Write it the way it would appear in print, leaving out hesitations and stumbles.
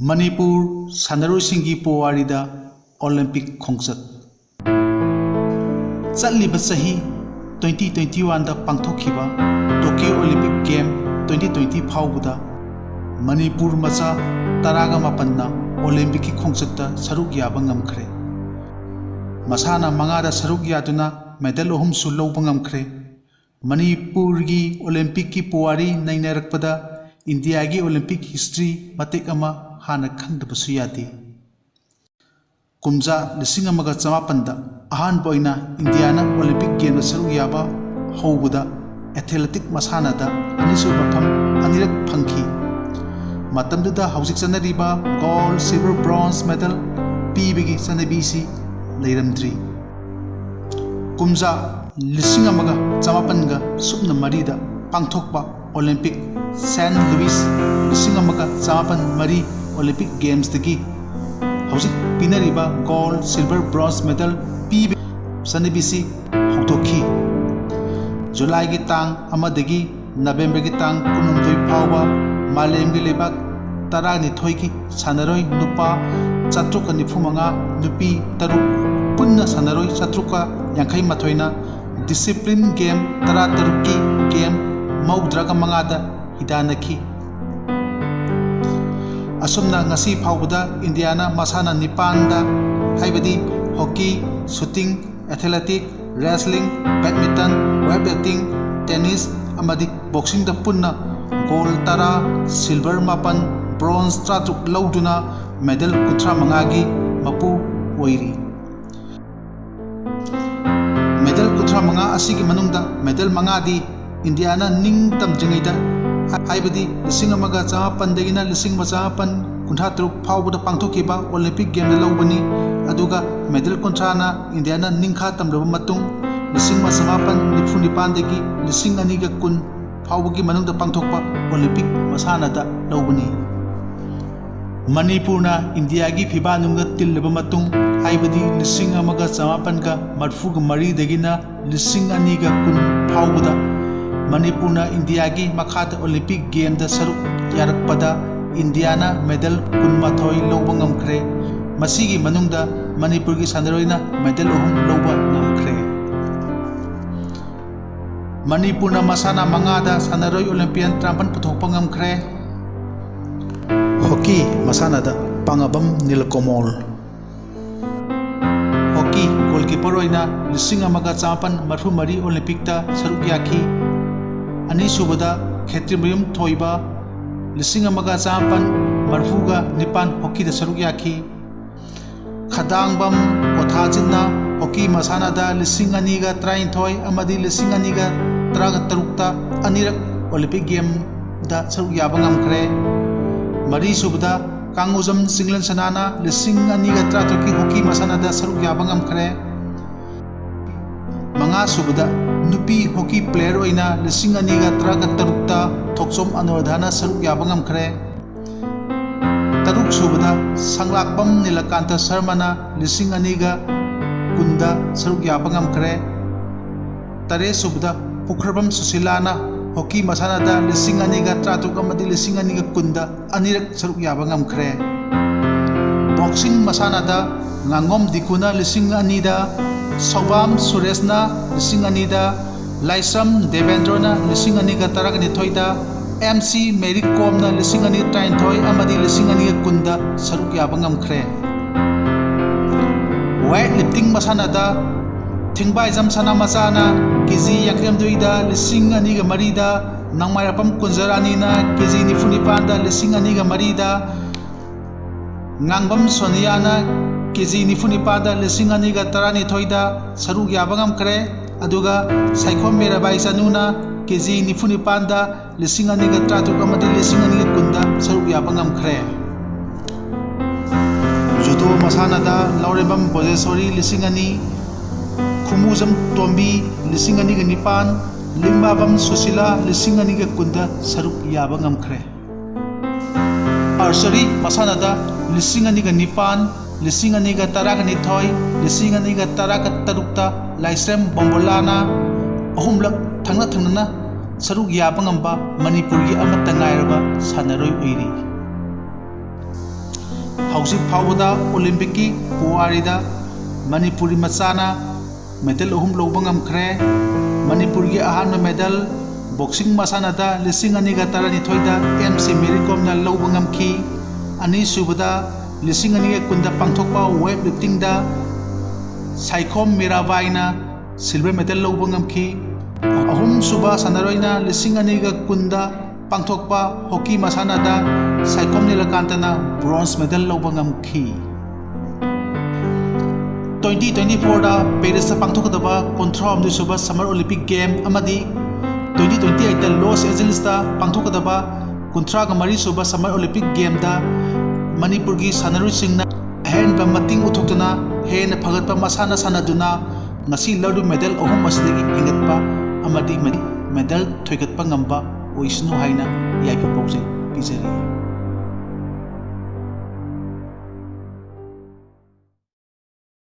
Manipur Sanaroi Powarida Olympic Concert Satliba Sahi 2021 da Pangthokhiba Tokyo Olympic Game 2020 Phaubuda Manipur Macha Taraga Mapanna Olympic Concert da Saruk Yaba Ngamkhre Masana Mangada Saruk Yaduna Medal Ohum su Lawba Ngamkhre Manipur gi Olympic ki Powari Nainarakpada India gi Olympic history matek ama hana khangdabasu yadi kumja lising amaga chamapanda ahan boina Indiana Olympic Game saruk yaba haubuda athletic masana da anisu batham anirak phangki matamda hausik sanariba gold silver bronze medal pibigi sanabisi leiramdri kumja lising amaga chamapanga subna marida pangthokpa Olympic St. Louis lising amaga chamapan mari Olympic Games dagi hauzik pinariba gold silver bronze medal pibi sanibisi hoktoki July gi tang amadagi November gi tang kunumdoi phawba malem gi lebak tarani thoiki sanaroi nupa chatruk ani phumanga nupi taruk punna sanaroi chatruka yankhai mathoina discipline game tara taruki game maudraga mangada hidanaki asumna ngasi phawbuda Indiana masana nipanda haibadi hockey shooting athletic wrestling badminton weightlifting tennis amadi boxing da punna gold tara silver mapan bronze tratuk lauduna medal kuthra mangagi mapu oiri medal kuthra manga asigi manungda medal mangadi Indiana ning tamjingaida haibadi lising amaga chamapan dagina lising machapan kuntha truk phawbuda pangthokiba Olympic Game da lawbani aduga medal kontrana Indiana ningkha tamraba matung lising machapan nifunipan dagi lising aniga kun phawbugi manungda pangthokpa Olympic masana da lawbani Manipurna India gi phiba nungga tillaba matung haibadi lising amaga chamapan ga marfuga mari dagina lising aniga kun phawbuda Manipurna India gi makhata Olympic Game da saruk yarakpada Indiana medal kunmathoi lawba ngamkhre masigi manungda Manipur gi sandaroina medal ohum lawba ngamkhre Manipurna masana mangada sanaroi Olympian trampan puthokpa ngamkhre hockey masana da pangabam nilkomol hockey goalkeeper oina lising amaga chapan marfu mari Olympic da saruk yakhi ani subada khetrimayum thoiba lising amaga chapan marfuga nipan hockey da saruk yakhi khadangbam kothajinna hockey masana da lising aniga train thoi amadi lising aniga traga tarukta anirak Olympic Game da saruk yaba ngamkhre mari subada kanguzam singlan sanana lising aniga tratoki hockey masana da saruk yaba ngamkhre manga subada nupi hockey player oina lising aniga traga tarukta thoksom anodhana saruk yaba ngamkhre taruk subada sanglakpam nilakanta sharmana lising aniga kunda saruk yaba ngamkhre tare subada pukhrabam susilana hockey masana da lising aniga tratuk amadi lising aniga kunda anirak saruk yaba ngamkhre boxing masana da ngangom dikuna lising anida Sobam Suresna lising anida Laisam Devendrona lising aniga taragani thoida MC Mary Komna lising ani train thoi amadi lising ani kunda saruk yaba ngamkhre weightlifting masana da thingbai jam sana masana kg yakhem duida lising ani ga marida nangmairapam kunjarani na kg nifunipan da lising ani ga marida ngangbam Soniana kg nifunipada lising aniga tarani thoida saruk yaba ngamkhre aduga saikhom merabai sanuna kg nifunipada lising aniga tratuk amadi lising aniga kunda saruk yaba ngamkhre judo masana da laurebam bojeshori lising ani khumujam tombi lising aniga nipan limbabam susila lising aniga kunda saruk yaba ngamkhre archery masana da lising aniga nipan lising aniga taraga nithoi lising aniga taraga tarukta laisrem bombolana ahumlak thangna saruk yaba ngamba Manipur gi amata ngairaba sanaroi oiri हौजिक फाउबदा Olympic की पुवारीदा मणिपुरी मचाना medal 3 लौब ngamkhre Manipur की अहान medal boxing मसानादा 2012 MC Mary Kom ना लौब ngamखी अनि सुबदा 2010 पांथोकपा वेट लिफ्टिंग दा साइखोम मीराबाईना सिल्वर मेडल लौब ngamखी अहुम सुबा सनारोइना 2010 पांथोकपा हॉकी मसानादा साइखोम नीलकांतना ब्रोंज मेडल लौब ngamखी 2024 दा पेरिस पांथोकदबा 19 सुबा समर ओलंपिक गेम अमदी 2028 दा लॉस एंजलिस दा पांथोकदबा 19 सुबा समर ओलंपिक गेम दा मणिपुर की सानरुसिंगना अहेनबा मतिंग उथोक्तुना हेन फगतपा मसाना सानादुना ngasi लौदु मेडल अहुम असदगी हिंगतपा अमदी मेडल थोइगतपा ngamba ओइसनु हाइना याइपा